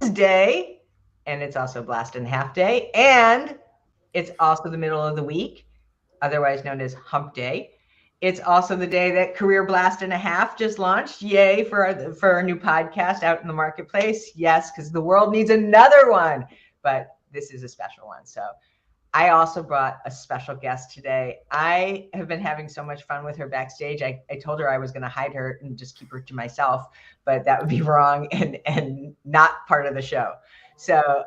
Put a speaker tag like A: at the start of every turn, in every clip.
A: Wednesday, and it's also Blast and a Half Day, and it's also the middle of the week, otherwise known as Hump Day. It's also the day that Career Blast and a Half just launched. Yay for our new podcast out in the marketplace. Yes, because the world needs another one, but this is a special one. So I also brought a special guest today. I have been having so much fun with her backstage. I told her I was going to hide her and just keep her to myself, but that would be wrong and not part of the show. So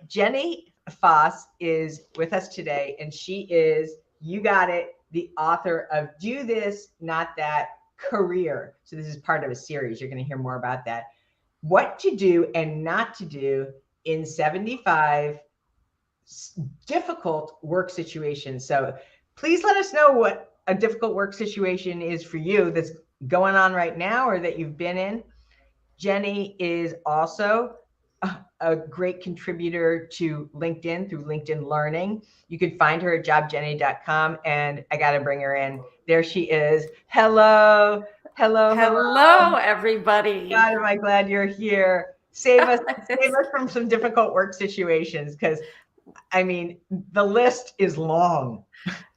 A: Jenny Foss is with us today, and she is, you got it, the author of Do This, Not That, Career. So this is part of a series. You're going to hear more about that. What to do and not to do in 75 difficult work situations. So please let us know what a difficult work situation is for you that's going on right now or that you've been in. Jenny is also a great contributor to LinkedIn through LinkedIn Learning. You can find her at jobjenny.com, and I got to bring her in. There she is. Hello,
B: everybody.
A: God, am I glad you're here. Save us from some difficult work situations, because I mean, the list is long.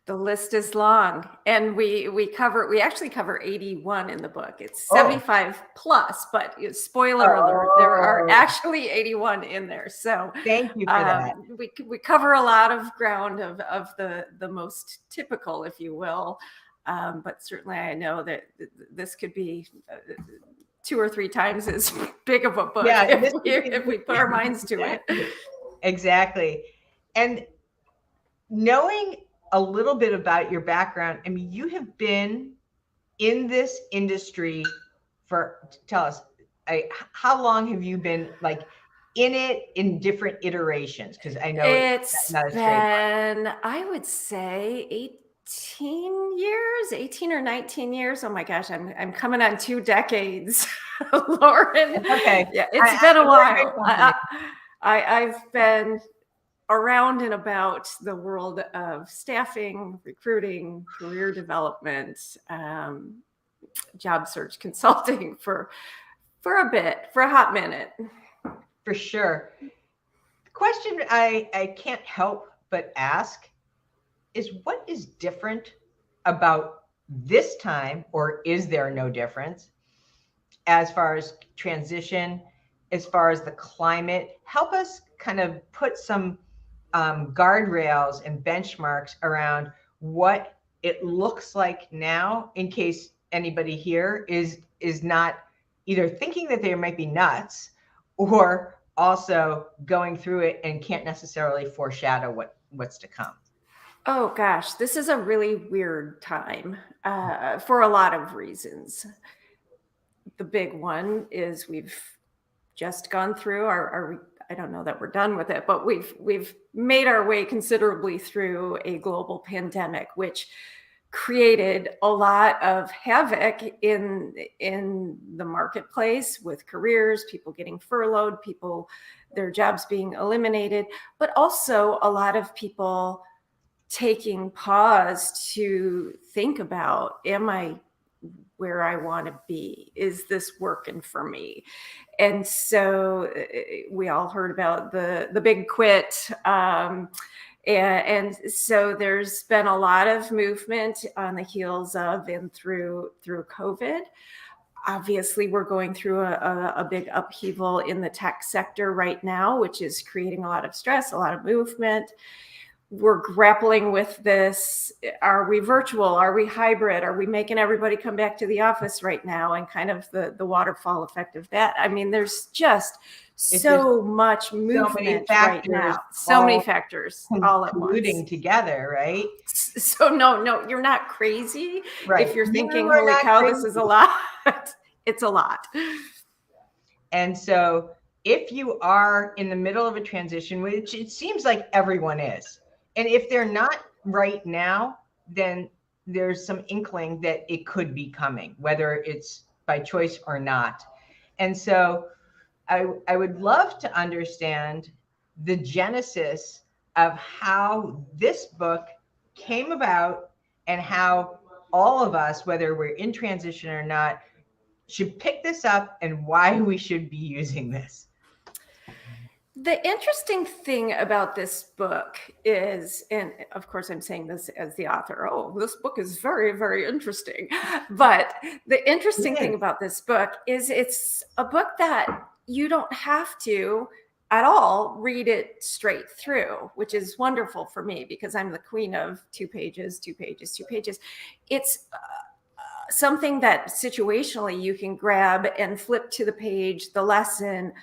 B: The list is long, and we actually cover 81 in the book. It's 75 plus, but spoiler alert, there are actually 81 in there. So
A: thank you for that.
B: We cover a lot of ground of the most typical, if you will. But certainly I know that this could be 2 or 3 times as big of a book if we put our minds to it.
A: Exactly. And knowing a little bit about your background, I mean, you have been in this industry tell us, how long have you been like in it in different iterations? Because I know
B: it's not been, I would say 18 or 19 years. Oh my gosh, I'm coming on 2 decades, Lauren.
A: Okay.
B: Yeah, it's been a while. I've been around and about the world of staffing, recruiting, career development, job search consulting for a hot minute.
A: For sure. The question I can't help but ask is, what is different about this time, or is there no difference as far as transition, as far as the climate? Help us kind of put some guardrails and benchmarks around what it looks like now, in case anybody here is not either thinking that they might be nuts or also going through it and can't necessarily foreshadow what's to come.
B: Oh gosh, this is a really weird time for a lot of reasons. The big one is we've just gone through our I don't know that we're done with it, but we've made our way considerably through a global pandemic, which created a lot of havoc in the marketplace with careers, people getting furloughed, their jobs being eliminated, but also a lot of people taking pause to think about, am I where I want to be? Is this working for me? And so we all heard about the big quit. And so there's been a lot of movement on the heels of and through COVID. Obviously, we're going through a big upheaval in the tech sector right now, which is creating a lot of stress, a lot of movement. We're grappling with this. Are we virtual? Are we hybrid? Are we making everybody come back to the office right now? And kind of the waterfall effect of that. I mean, there's just so much movement right now. So many factors all at once.
A: Colluding together, right?
B: So no, you're not crazy. Right. If you're thinking, holy cow, this is a lot. It's a lot.
A: And so if you are in the middle of a transition, which it seems like everyone is, and if they're not right now, then there's some inkling that it could be coming, whether it's by choice or not. And so I would love to understand the genesis of how this book came about and how all of us, whether we're in transition or not, should pick this up and why we should be using this.
B: The interesting thing about this book is, and of course I'm saying this as the author, oh, this book is very, very interesting. But the interesting thing about this book is it's a book that you don't have to at all read it straight through, which is wonderful for me because I'm the queen of 2 pages, 2 pages, 2 pages. It's something that situationally you can grab and flip to the page, the lesson,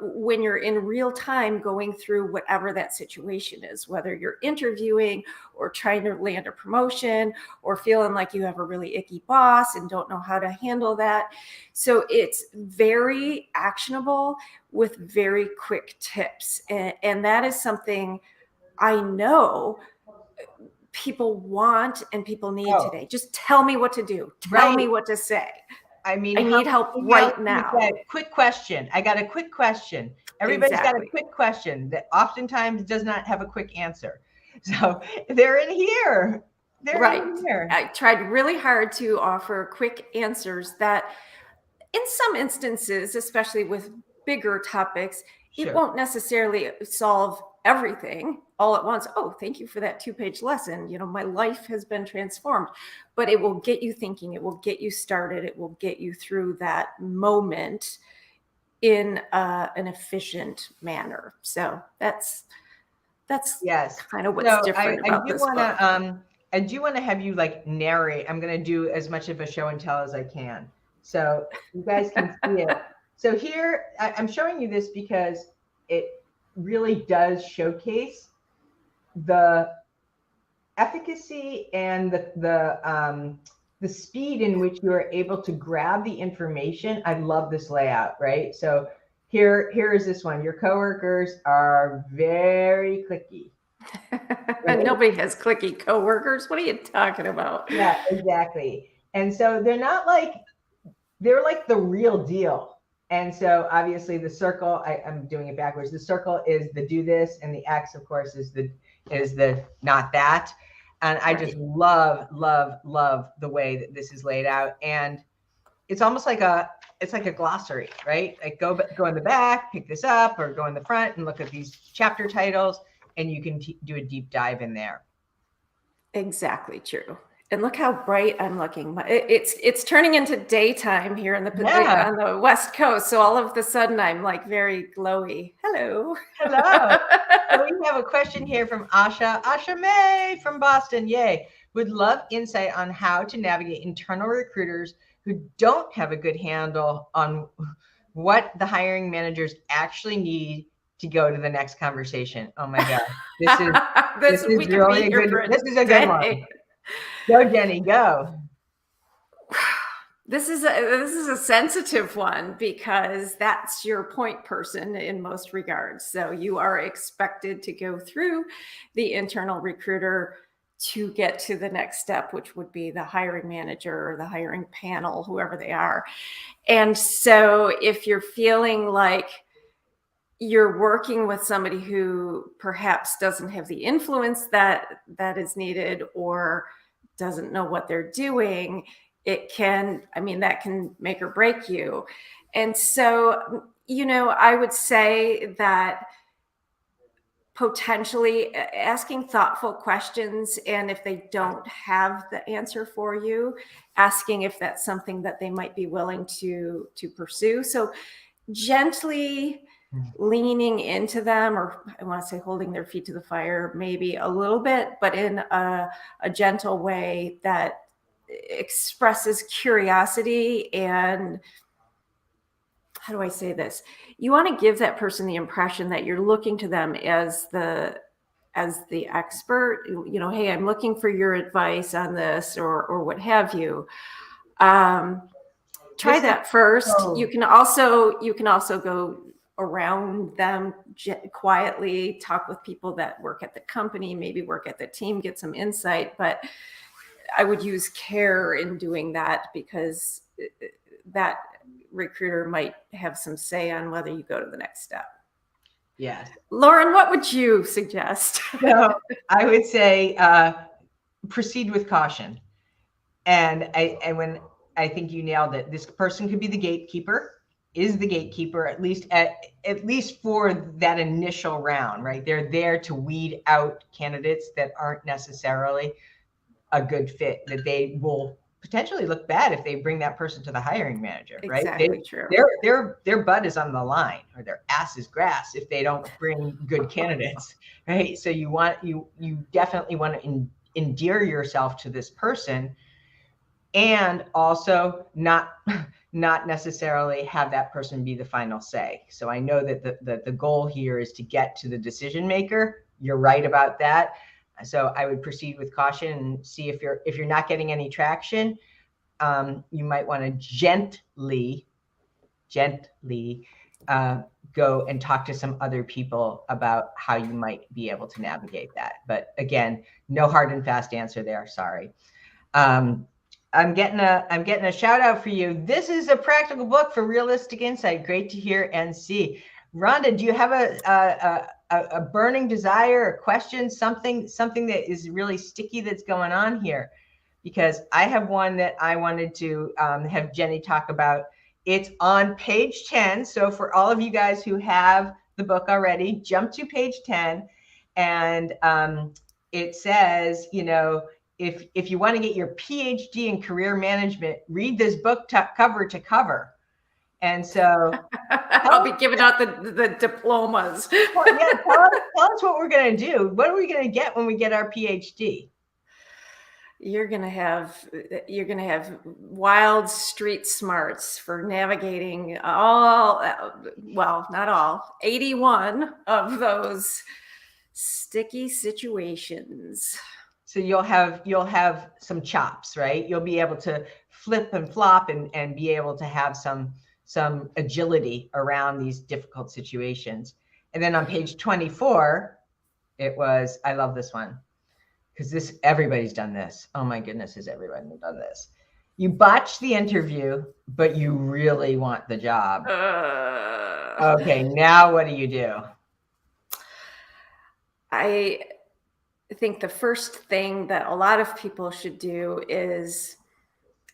B: when you're in real time going through whatever that situation is, whether you're interviewing or trying to land a promotion or feeling like you have a really icky boss and don't know how to handle that. So it's very actionable with very quick tips. And that is something I know people want and people need today. Just tell me what to do. Tell me what to say.
A: I mean,
B: I need help right now.
A: Quick question. I got a quick question. Everybody's got a quick question that oftentimes does not have a quick answer. So they're in here. They're in here.
B: I tried really hard to offer quick answers that in some instances, especially with bigger topics, it won't necessarily solve everything all at once. Oh, thank you for that 2-page lesson. You know, my life has been transformed, but it will get you thinking. It will get you started. It will get you through that moment in an efficient manner. So that's kind of what's different about this book.
A: I do want to have you like narrate. I'm going to do as much of a show and tell as I can. So you guys can see it. So here, I'm showing you this because it really does showcase the efficacy and the speed in which you are able to grab the information. I love this layout, right? So here is this one. Your coworkers are very clicky.
B: Right? Nobody has clicky coworkers. What are you talking about?
A: Yeah, exactly. And so they're not like, they're like the real deal. And so obviously the circle, I'm doing it backwards. The circle is the do this, and the X, of course, is the not that. And I just love the way that this is laid out. And it's almost like it's like a glossary, right? Like go in the back, pick this up, or go in the front and look at these chapter titles, and you can do a deep dive in there.
B: Exactly true. And look how bright I'm looking. It's turning into daytime here on the West Coast. So all of a sudden I'm like very glowy. Hello.
A: Hello. So we have a question here from Asha May from Boston. Yay. Would love insight on how to navigate internal recruiters who don't have a good handle on what the hiring managers actually need to go to the next conversation. Oh my God. This is really a good one. Go, Jenny, go.
B: This is a sensitive one because that's your point person in most regards. So you are expected to go through the internal recruiter to get to the next step, which would be the hiring manager or the hiring panel, whoever they are. And so if you're feeling like you're working with somebody who perhaps doesn't have the influence that is needed or doesn't know what they're doing, that can make or break you. And so, I would say that potentially asking thoughtful questions, and if they don't have the answer for you, asking if that's something that they might be willing to pursue. So gently leaning into them, or I want to say holding their feet to the fire maybe a little bit, but in a gentle way that expresses curiosity. And how do I say this? You want to give that person the impression that you're looking to them as the expert. Hey, I'm looking for your advice on this, or what have you. Try that first. You can also go around them quietly, talk with people that work at the company, maybe work at the team, get some insight. But I would use care in doing that, because that recruiter might have some say on whether you go to the next step.
A: Yes.
B: Lauren, what would you suggest?
A: So I would say proceed with caution. And I think you nailed it. This person could be the gatekeeper. is the gatekeeper, at least for that initial round, right? They're there to weed out candidates that aren't necessarily a good fit, that they will potentially look bad if they bring that person to the hiring manager, right?
B: Exactly true.
A: Their butt is on the line, or their ass is grass if they don't bring good candidates, right? So you definitely want to endear yourself to this person, and also not necessarily have that person be the final say. So I know that the goal here is to get to the decision maker. You're right about that. So I would proceed with caution and see if you're not getting any traction. You might want to gently go and talk to some other people about how you might be able to navigate that. But again, no hard and fast answer there. Sorry. I'm getting a shout out for you. This is a practical book for realistic insight. Great to hear and see. Rhonda, do you have a burning desire, a question, something that is really sticky that's going on here? Because I have one that I wanted to have Jenny talk about. It's on page 10. So for all of you guys who have the book already, jump to page 10. And it says, if you want to get your PhD in career management, read this book cover to cover. And so
B: I'll be giving out the diplomas.
A: Well, yeah, tell us what we're going to do. What are we going to get when we get our PhD?
B: You're going to have wild street smarts for navigating not all, 81 of those sticky situations.
A: So you'll have some chops, right? You'll be able to flip and flop and be able to have some agility around these difficult situations. And then on page 24, I love this one, because everybody's done this. Oh my goodness, has everybody done this? You botch the interview, but you really want the job. Okay, now what do you do?
B: I think the first thing that a lot of people should do is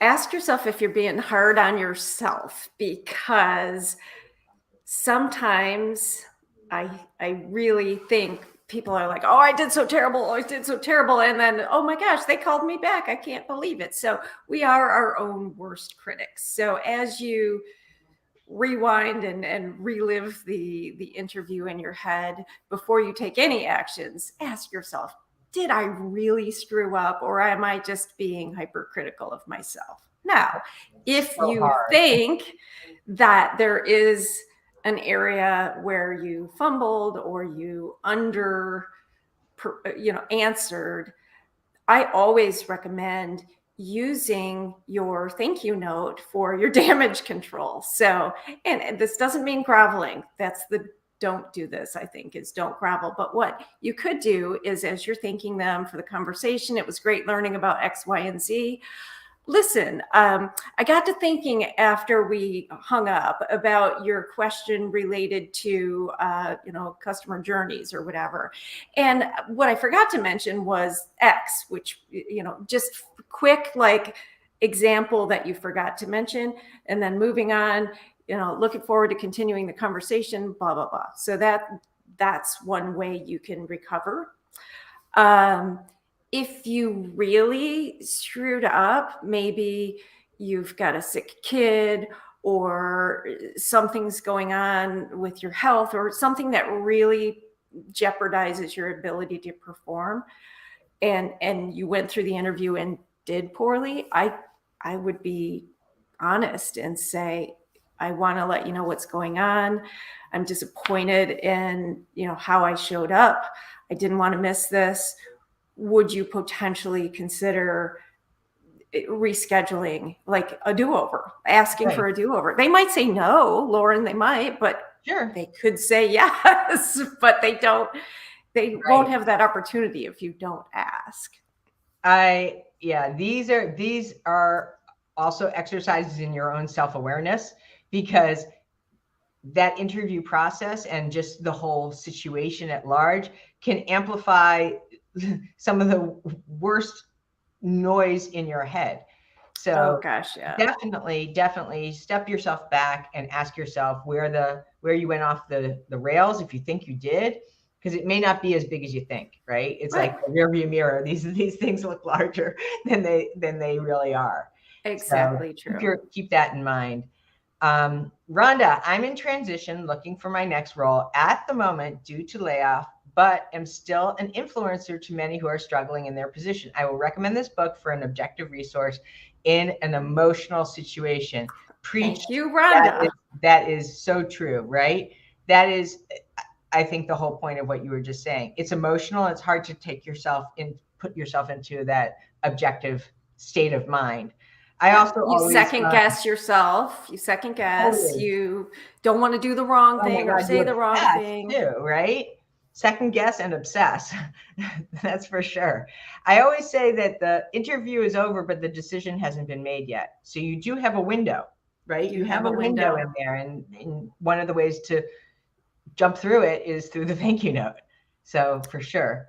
B: ask yourself if you're being hard on yourself, because sometimes I really think people are like, oh, I did so terrible. And then, oh my gosh, they called me back. I can't believe it. So we are our own worst critics. So as you rewind and relive the interview in your head, before you take any actions, ask yourself, did I really screw up, or am I just being hypercritical of myself? Now, if you think that there is an area where you fumbled or you answered, I always recommend using your thank you note for your damage control. So, and this doesn't mean groveling. That's the don't do this, I think, is don't grovel. But what you could do is, as you're thanking them for the conversation, it was great learning about X, Y, and Z. Listen, I got to thinking after we hung up about your question related to, customer journeys or whatever. And what I forgot to mention was X, which, just quick, example that you forgot to mention, and then moving on, looking forward to continuing the conversation, blah, blah, blah. So that's one way you can recover. If you really screwed up, maybe you've got a sick kid or something's going on with your health or something that really jeopardizes your ability to perform, and you went through the interview and did poorly, I would be honest and say, I want to let you know what's going on. I'm disappointed in, how I showed up. I didn't want to miss this. Would you potentially consider rescheduling, like a do-over, asking for a do-over? They might say no, Lauren, they might, but
A: sure, they
B: could say yes, but they won't have that opportunity if you don't ask.
A: These are also exercises in your own self-awareness, because that interview process and just the whole situation at large can amplify some of the worst noise in your head. So
B: gosh, yeah.
A: definitely step yourself back and ask yourself where you went off the rails, if you think you did, because it may not be as big as you think, right? It's
B: Right.
A: like a rearview mirror. These things look larger than they really are.
B: Exactly
A: So
B: true.
A: keep that in mind. Rhonda, I'm in transition looking for my next role at the moment due to layoff, but am still an influencer to many who are struggling in their position. I will recommend this book for an objective resource in an emotional situation. Preach.
B: Thank you, Rhonda.
A: That is so true, right? That is, I think, the whole point of what you were just saying. It's emotional. It's hard to put yourself into that objective state of mind. I also
B: You
A: always
B: second guess yourself. You second guess.
A: totally.
B: You don't want to do the wrong
A: Oh my
B: thing or
A: God, you
B: say the wrong
A: obsess
B: thing.
A: too, right? Second guess and obsess. That's for sure. I always say that the interview is over, but the decision hasn't been made yet. So you do have a window, right? You have a window in there. And one of the ways to jump through it is through the thank you note. So for sure.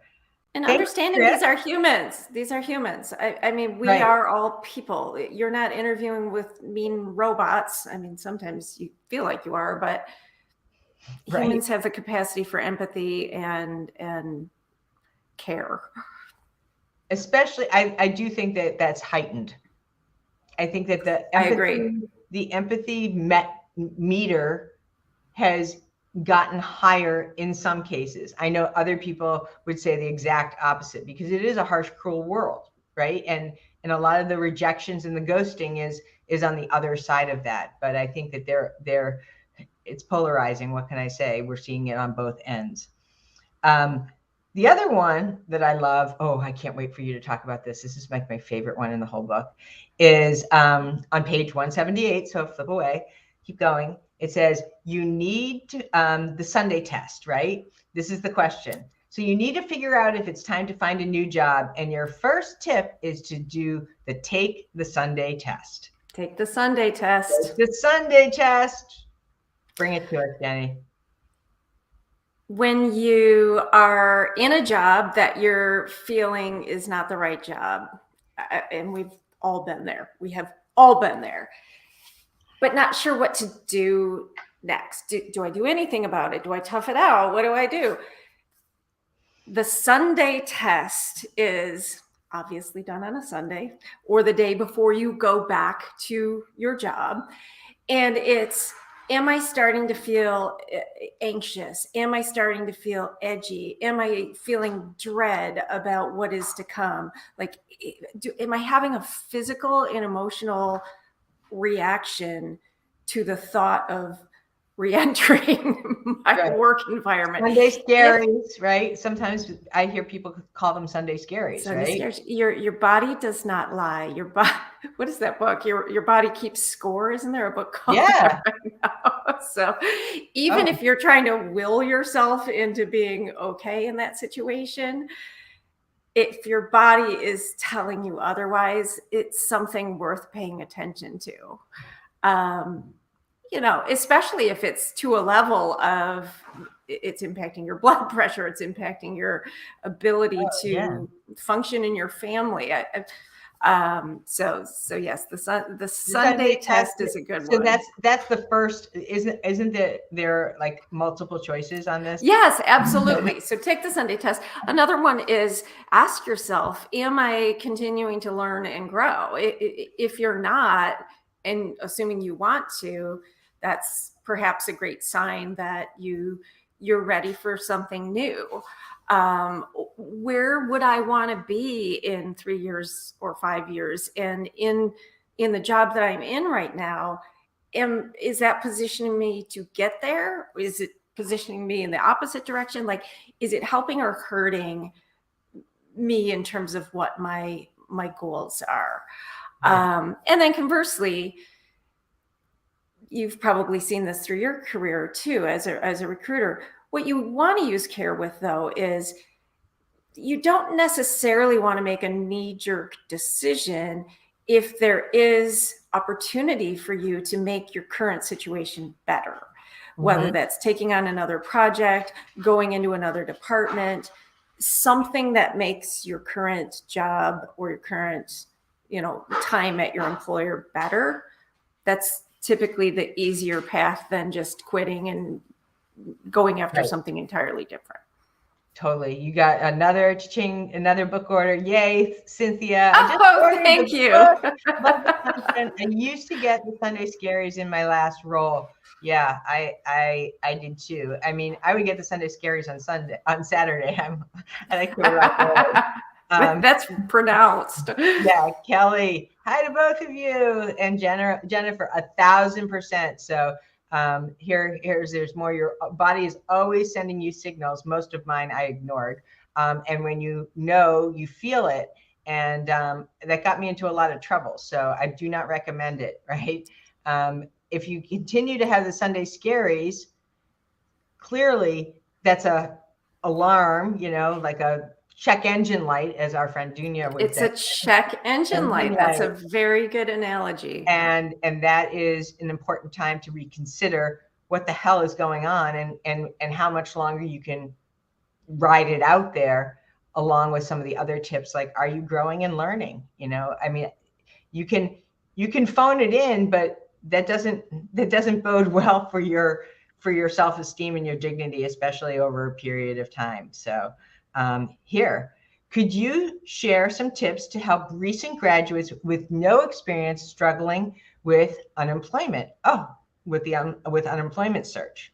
B: And
A: Thanks,
B: understanding
A: Chris.
B: these are humans. These are humans. I mean, we
A: Right.
B: are all people. You're not interviewing with mean robots. I mean, sometimes you feel like you are, but humans have the capacity for empathy and care.
A: Especially, I do think that that's heightened. I think that
B: I agree.
A: the empathy meter has gotten higher in some cases. I know other people would say the exact opposite because it is a harsh, cruel world, right? And a lot of the rejections and the ghosting is on the other side of that. But I think that it's polarizing. What can I say? We're seeing it on both ends. The other one that I love, oh, I can't wait for you to talk about this. This is like my favorite one in the whole book, is on page 178. So flip away, keep going. It says, you need to, the Sunday test, right? This is the question. So you need to figure out if it's time to find a new job. And your first tip is to do take the Sunday test.
B: Take the Sunday test.
A: Take the Sunday test. Bring it to us, Jenny.
B: When you are in a job that you're feeling is not the right job, and we've all been there. We have all been there, but not sure what to do next. Do I do anything about it? Do I tough it out? What do I do? The Sunday test is obviously done on a Sunday or the day before you go back to your job. And it's, am I starting to feel anxious? Am I starting to feel edgy? Am I feeling dread about what is to come? Like, am I having a physical and emotional reaction to the thought of re-entering my work environment?
A: Sunday scaries, right? Sometimes I hear people call them Sunday scaries, right?
B: Scaries. Your body does not lie. Your body. What is that book? Your body keeps score. Isn't there a book called that right now? So even if you're trying to will yourself into being okay in that situation, if your body is telling you otherwise, it's something worth paying attention to. Especially if it's to a level of it's impacting your blood pressure, it's impacting your ability to function in your family. So yes, the Sunday test is a good one.
A: So that's the first. Isn't there like multiple choices on this?
B: Yes, absolutely. So take the Sunday test. Another one is ask yourself, am I continuing to learn and grow? If you're not, and assuming you want to, that's perhaps a great sign that you're ready for something new. Where would I want to be in 3 years or 5 years? And in the job that I'm in right now, is that positioning me to get there? Is it positioning me in the opposite direction? Like, is it helping or hurting me in terms of what my goals are? And then conversely, you've probably seen this through your career too, as a recruiter. What you want to use care with, though, is you don't necessarily want to make a knee-jerk decision if there is opportunity for you to make your current situation better, whether that's taking on another project, going into another department, something that makes your current job or your current time at your employer better, that's typically the easier path than just quitting and going after something entirely different.
A: Totally. You got another book order. Yay, Cynthia.
B: I just ordered thank you. Book.
A: Love the content. I used to get the Sunday Scaries in my last role. Yeah, I did too. I mean, I would get the Sunday Scaries on Saturday. I like to rock.
B: That's pronounced.
A: Yeah, Kelly. Hi to both of you, and Jennifer, 1,000%. So there's more. Your body is always sending you signals. Most of mine I ignored, and when you feel it, and that got me into a lot of trouble. So I do not recommend it. Right? If you continue to have the Sunday Scaries, clearly that's a alarm. Like a check engine light, as our friend Dunya would say.
B: It's a check engine light. That's a very good analogy.
A: And that is an important time to reconsider what the hell is going on, and how much longer you can ride it out there, along with some of the other tips, like, are you growing and learning? I mean, you can phone it in, but that doesn't bode well for your self-esteem and your dignity, especially over a period of time. So here, could you share some tips to help recent graduates with no experience struggling with unemployment? With employment search.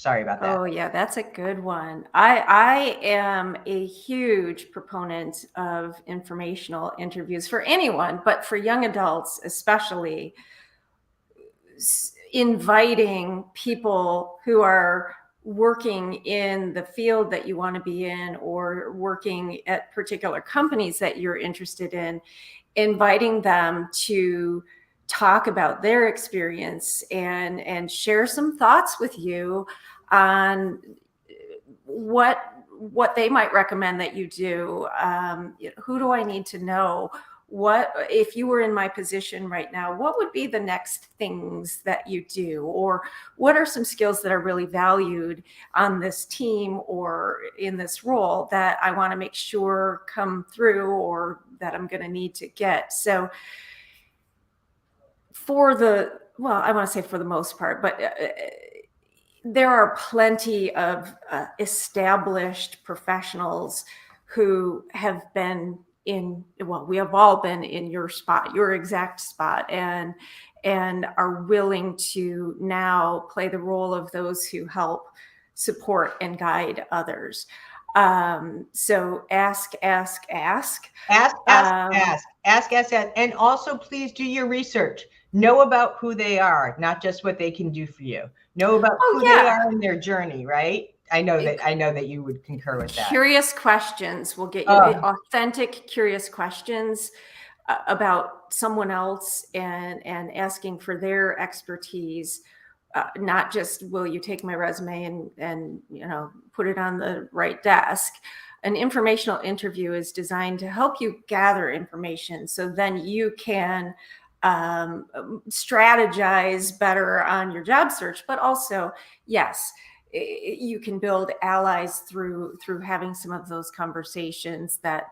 A: Sorry about that.
B: Oh yeah, that's a good one. I am a huge proponent of informational interviews for anyone, but for young adults especially, inviting people who are working in the field that you want to be in, or working at particular companies that you're interested in, inviting them to talk about their experience and share some thoughts with you on what they might recommend that you do. Who do I need to know? What, if you were in my position right now, what would be the next things that you do? Or what are some skills that are really valued on this team or in this role that I want to make sure come through, or that I'm going to need to get? So I want to say for the most part, but there are plenty of established professionals who have been we have all been in your exact spot, and are willing to now play the role of those who help support and guide others. So ask.
A: And also, please do your research. Know about who they are, not just what they can do for you. Know about who they are in their journey, right? I know that you would concur with that.
B: Curious questions will get you authentic, curious questions about someone else, and asking for their expertise. Not just, will you take my resume and put it on the right desk. An informational interview is designed to help you gather information, so then you can strategize better on your job search. But also, yes, you can build allies through having some of those conversations that,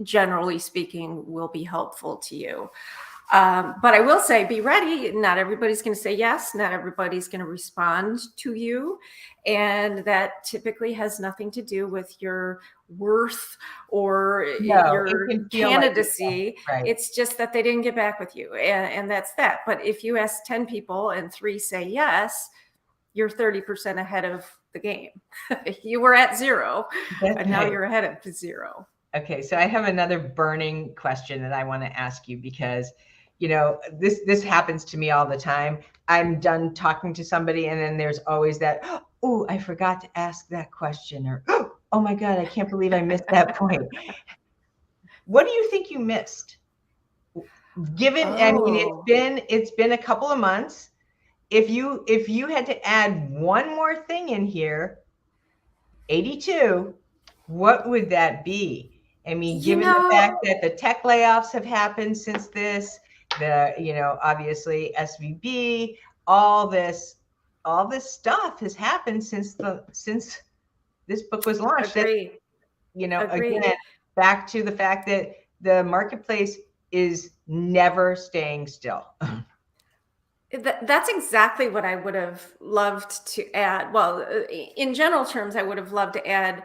B: generally speaking, will be helpful to you. But I will say, be ready. Not everybody's going to say yes. Not everybody's going to respond to you. And that typically has nothing to do with your worth or your candidacy. Right. It's just that they didn't get back with you. And that's that. But if you ask 10 people and 3 say yes, you're 30% ahead of the game. You were at 0, and now you're ahead of 0.
A: Okay, so I have another burning question that I want to ask you, because this happens to me all the time. I'm done talking to somebody, and then there's always that, oh, I forgot to ask that question, or oh my God, I can't believe I missed that point. What do you think you missed? I mean, it's been a couple of months. If you had to add one more thing in here, 82, what would that be? I mean, given the fact that the tech layoffs have happened since this, obviously SVB, all this stuff has happened since this book was launched.
B: Agreed.
A: Again, back to the fact that the marketplace is never staying still.
B: That's exactly what I would have loved to add. Well, in general terms, I would have loved to add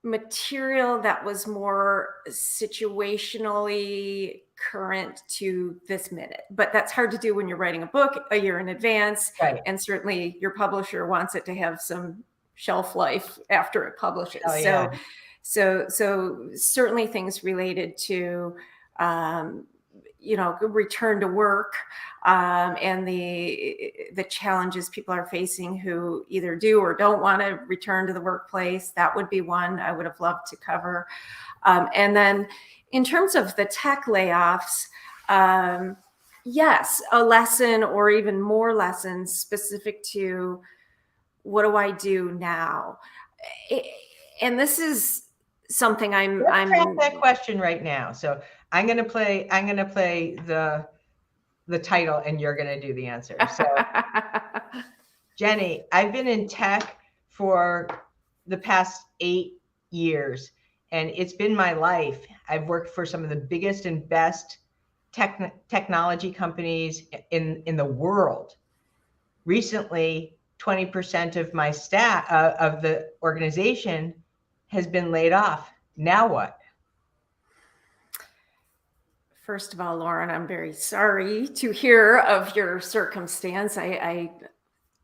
B: material that was more situationally current to this minute. But that's hard to do when you're writing a book a year in advance.
A: Right.
B: And certainly your publisher wants it to have some shelf life after it publishes.
A: Oh, yeah.
B: So certainly things related to return to work, and the challenges people are facing who either do or don't want to return to the workplace. That would be one I would have loved to cover. And then in terms of the tech layoffs, yes, a lesson or even more lessons specific to what do I do now? And this is something
A: Let's crack that question right now. So I'm gonna play the title and you're gonna do the answer. So Jenny, I've been in tech for the past 8 years, and it's been my life. I've worked for some of the biggest and best technology companies in the world. Recently, 20% of my staff of the organization has been laid off. Now what?
B: First of all, Lauren, I'm very sorry to hear of your circumstance. I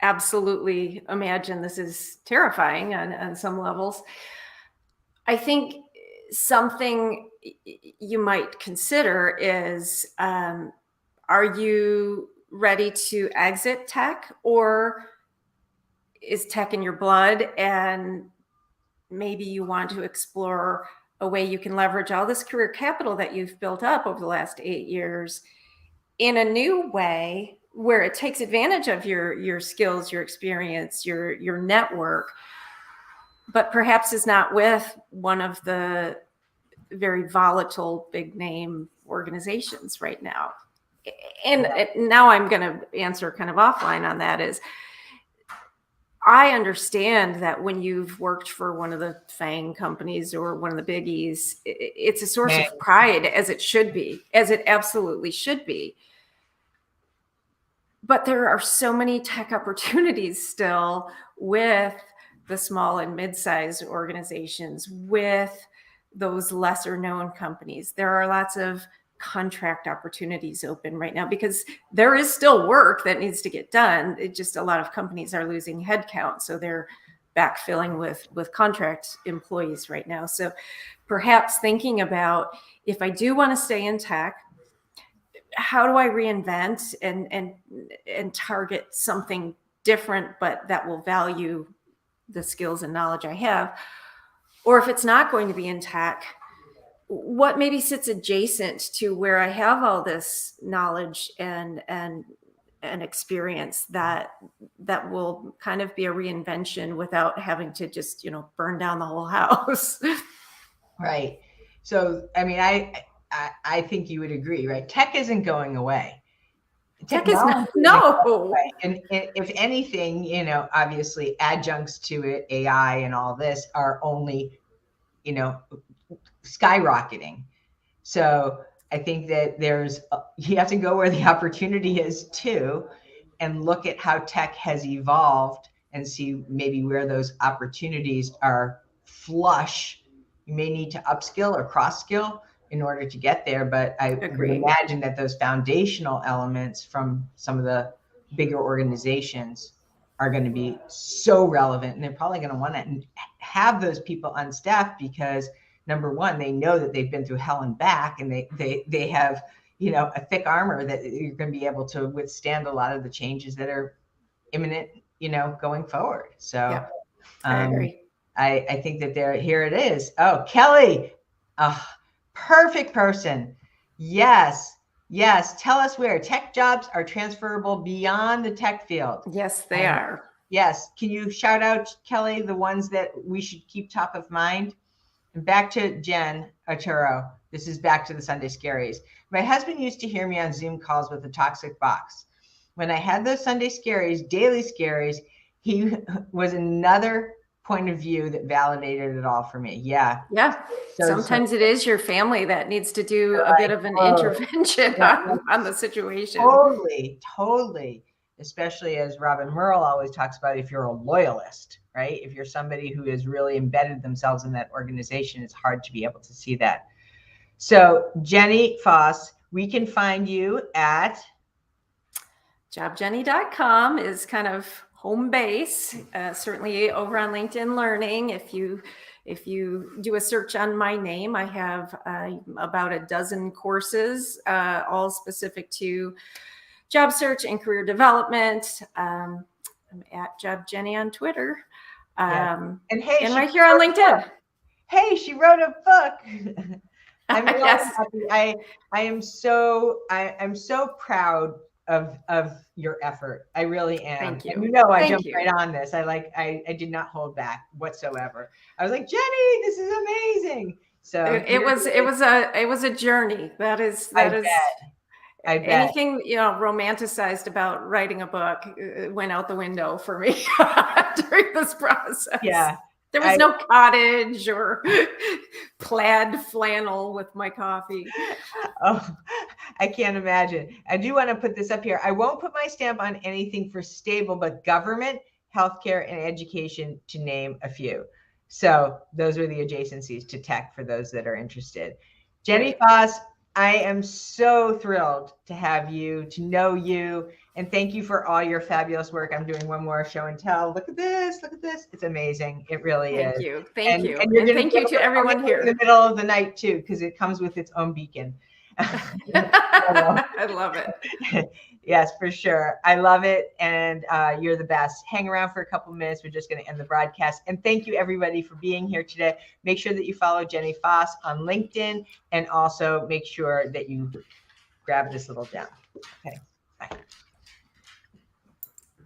B: absolutely imagine this is terrifying on some levels. I think something you might consider is, are you ready to exit tech, or is tech in your blood and maybe you want to explore a way you can leverage all this career capital that you've built up over the last 8 years in a new way where it takes advantage of your skills, your experience, your network, but perhaps is not with one of the very volatile big name organizations right now. And now I'm going to answer kind of offline on that is, I understand that when you've worked for one of the FANG companies or one of the biggies, it's a source of pride, as it should be, as it absolutely should be. But there are so many tech opportunities still with the small and mid-sized organizations, with those lesser known companies. There are lots of contract opportunities open right now because there is still work that needs to get done. It just, a lot of companies are losing headcount, so they're backfilling with contract employees right now. So perhaps thinking about, if I do want to stay in tech, how do I reinvent and target something different, but that will value the skills and knowledge I have? Or if it's not going to be in tech, what maybe sits adjacent to where I have all this knowledge and experience that will kind of be a reinvention without having to just, burn down the whole house.
A: Right. So, I mean, I think you would agree, right? Tech isn't going away.
B: Tech is not, no.
A: And if anything, obviously adjuncts to it, AI and all this are only, skyrocketing. So I think that you have to go where the opportunity is too, and look at how tech has evolved and see maybe where those opportunities are flush. You may need to upskill or cross skill in order to get there. But I would imagine that those foundational elements from some of the bigger organizations are going to be so relevant, and they're probably going to want to have those people on staff because, number one, they know that they've been through hell and back, and they have, a thick armor that you're going to be able to withstand a lot of the changes that are imminent, going forward. So
B: yeah, I agree.
A: I think that here it is. Oh, Kelly, perfect person. Yes. Tell us where tech jobs are transferable beyond the tech field.
B: Yes, they are.
A: Yes. Can you shout out, Kelly, the ones that we should keep top of mind? And back to Jen Arturo. This is back to the Sunday Scaries. My husband used to hear me on Zoom calls with the toxic box. When I had those Sunday Scaries, daily Scaries, he was another point of view that validated it all for me. Yeah.
B: Yeah. Sometimes it is your family that needs to do a bit of an intervention on the situation.
A: Totally. Especially as Robin Merle always talks about, if you're a loyalist, right? If you're somebody who has really embedded themselves in that organization, it's hard to be able to see that. So Jenny Foss, we can find you at
B: jobjenny.com is kind of home base. Certainly over on LinkedIn Learning, if you do a search on my name, I have about a dozen courses, all specific to job search and career development. I'm at JobJenny on Twitter.
A: and
B: right here on LinkedIn.
A: Hey, she wrote a book. I'm really happy. I'm so proud of your effort. I really am.
B: Thank you.
A: And I jumped right on this. I did not hold back whatsoever. I was like, Jenny, this is amazing. So
B: it was a journey. That is
A: I bet.
B: Anything romanticized about writing a book went out the window for me during this process.
A: Yeah.
B: There was no cottage or plaid flannel with my coffee.
A: Oh, I can't imagine. I do want to put this up here. I won't put my stamp on anything for stable, but government, healthcare, and education, to name a few. So those are the adjacencies to tech for those that are interested. Jenny Foss, I am so thrilled to have you, to know you, and thank you for all your fabulous work. I'm doing one more show and tell. Look at this. It's amazing. It really is.
B: Thank you.
A: And
B: thank you to everyone here.
A: In the middle of the night too, because it comes with its own beacon.
B: I love it.
A: Yes, for sure. I love it. And you're the best. Hang around for a couple minutes. We're just going to end the broadcast. And thank you, everybody, for being here today. Make sure that you follow Jenny Foss on LinkedIn, and also make sure that you grab this little gem. Okay, bye.